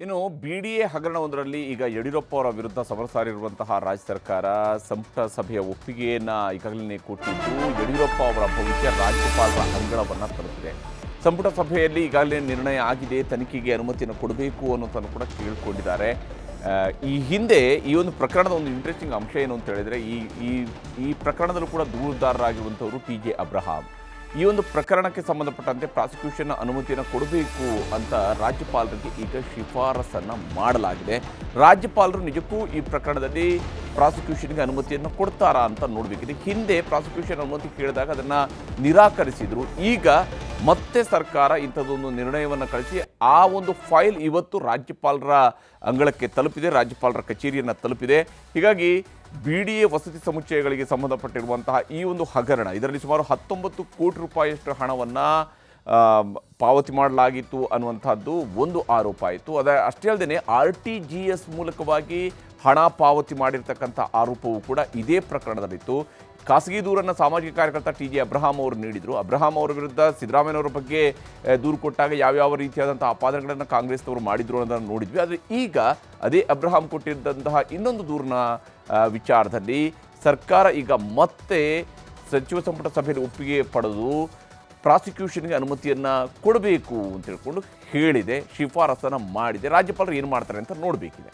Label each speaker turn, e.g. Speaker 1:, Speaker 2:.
Speaker 1: ಇನ್ನು ಬಿಡಿಎ ಹಗರಣವೊಂದರಲ್ಲಿ ಈಗ ಯಡಿಯೂರಪ್ಪ ಅವರ ವಿರುದ್ಧ ಸಮರ ಸಾರಿರುವಂತಹ ರಾಜ್ಯ ಸರ್ಕಾರ ಸಂಪುಟ ಸಭೆಯ ಒಪ್ಪಿಗೆಯನ್ನು ಈಗಾಗಲೇ ಕೊಟ್ಟಿದ್ದು ಯಡಿಯೂರಪ್ಪ ಅವರ ಭವಿಷ್ಯ ರಾಜ್ಯಪಾಲರ ಅಂಗಳವನ್ನು ತಲುಪಿದೆ. ಸಂಪುಟ ಸಭೆಯಲ್ಲಿ ಈಗಾಗಲೇ ನಿರ್ಣಯ ಆಗಿದೆ, ತನಿಖೆಗೆ ಅನುಮತಿಯನ್ನು ಕೊಡಬೇಕು ಅನ್ನೋದನ್ನು ಕೂಡ ಕೇಳಿಕೊಂಡಿದ್ದಾರೆ. ಈ ಹಿಂದೆ ಈ ಒಂದು ಪ್ರಕರಣದ ಒಂದು ಇಂಟ್ರೆಸ್ಟಿಂಗ್ ಅಂಶ ಏನು ಅಂತ ಹೇಳಿದರೆ ಈ ಪ್ರಕರಣದಲ್ಲೂ ಕೂಡ ದೂರುದಾರರಾಗಿರುವಂಥವರು ಟಿ.ಜೆ. ಅಬ್ರಹಾಂ. ಈ ಒಂದು ಪ್ರಕರಣಕ್ಕೆ ಸಂಬಂಧಪಟ್ಟಂತೆ ಪ್ರಾಸಿಕ್ಯೂಷನ್ ಅನುಮತಿಯನ್ನು ಕೊಡಬೇಕು ಅಂತ ರಾಜ್ಯಪಾಲರಿಗೆ ಈಗ ಶಿಫಾರಸನ್ನು ಮಾಡಲಾಗಿದೆ. ರಾಜ್ಯಪಾಲರು ನಿಜಕ್ಕೂ ಈ ಪ್ರಕರಣದಲ್ಲಿ ಪ್ರಾಸಿಕ್ಯೂಷನ್ಗೆ ಅನುಮತಿಯನ್ನು ಕೊಡ್ತಾರಾ ಅಂತ ನೋಡಬೇಕಿದೆ. ಹಿಂದೆ ಪ್ರಾಸಿಕ್ಯೂಷನ್ ಅನುಮತಿ ಕೇಳಿದಾಗ ಅದನ್ನು ನಿರಾಕರಿಸಿದರು. ಈಗ ಮತ್ತೆ ಸರ್ಕಾರ ಇಂಥದ್ದೊಂದು ನಿರ್ಣಯವನ್ನು ಕಳಿಸಿ ಆ ಒಂದು ಫೈಲ್ ಇವತ್ತು ರಾಜ್ಯಪಾಲರ ಅಂಗಳಕ್ಕೆ ತಲುಪಿದೆ, ರಾಜ್ಯಪಾಲರ ಕಚೇರಿಯನ್ನು ತಲುಪಿದೆ. ಹೀಗಾಗಿ ಬಿಡಿಎ ವಸತಿ ಸಮುಚ್ಚಯಗಳಿಗೆ ಸಂಬಂಧಪಟ್ಟಿರುವಂತಹ ಈ ಒಂದು ಹಗರಣ, ಇದರಲ್ಲಿ ಸುಮಾರು 19 ಕೋಟಿ ರೂಪಾಯಿಯಷ್ಟು ಹಣವನ್ನು ಪಾವತಿ ಮಾಡಲಾಗಿತ್ತು ಅನ್ನುವಂಥದ್ದು ಒಂದು ಆರೋಪ ಆಯಿತು. ಅಷ್ಟೇ ಅಲ್ಲದೆ RTGS ಮೂಲಕವಾಗಿ ಹಣ ಪಾವತಿ ಮಾಡಿರ್ತಕ್ಕಂಥ ಆರೋಪವೂ ಕೂಡ ಇದೇ ಪ್ರಕರಣದಲ್ಲಿತ್ತು. ಖಾಸಗಿ ದೂರನ್ನು ಸಾಮಾಜಿಕ ಕಾರ್ಯಕರ್ತ ಟಿ.ಜೆ. ಅಬ್ರಹಾಂ ಅವರು ನೀಡಿದರು. ಅಬ್ರಹಾಂ ಅವರ ವಿರುದ್ಧ ಸಿದ್ದರಾಮಯ್ಯನವರ ಬಗ್ಗೆ ದೂರು ಕೊಟ್ಟಾಗ ಯಾವ್ಯಾವ ರೀತಿಯಾದಂಥ ಆಪಾದನೆಗಳನ್ನು ಕಾಂಗ್ರೆಸ್ನವರು ಮಾಡಿದ್ರು ಅನ್ನೋದನ್ನು ನೋಡಿದ್ವಿ. ಆದರೆ ಈಗ ಅದೇ ಅಬ್ರಹಾಂ ಕೊಟ್ಟಿದ್ದಂತಹ ಇನ್ನೊಂದು ದೂರಿನ ವಿಚಾರದಲ್ಲಿ ಸರ್ಕಾರ ಈಗ ಮತ್ತೆ ಸಚಿವ ಸಂಪುಟ ಸಭೆಯಲ್ಲಿ ಒಪ್ಪಿಗೆ ಪಡೆದು ಪ್ರಾಸಿಕ್ಯೂಷನ್ಗೆ ಅನುಮತಿಯನ್ನು ಕೊಡಬೇಕು ಅಂತ ಹೇಳ್ಕೊಂಡು ಹೇಳಿದೆ, ಶಿಫಾರಸನ್ನು ಮಾಡಿದೆ. ರಾಜ್ಯಪಾಲರು ಏನು ಮಾಡ್ತಾರೆ ಅಂತ ನೋಡಬೇಕಿದೆ.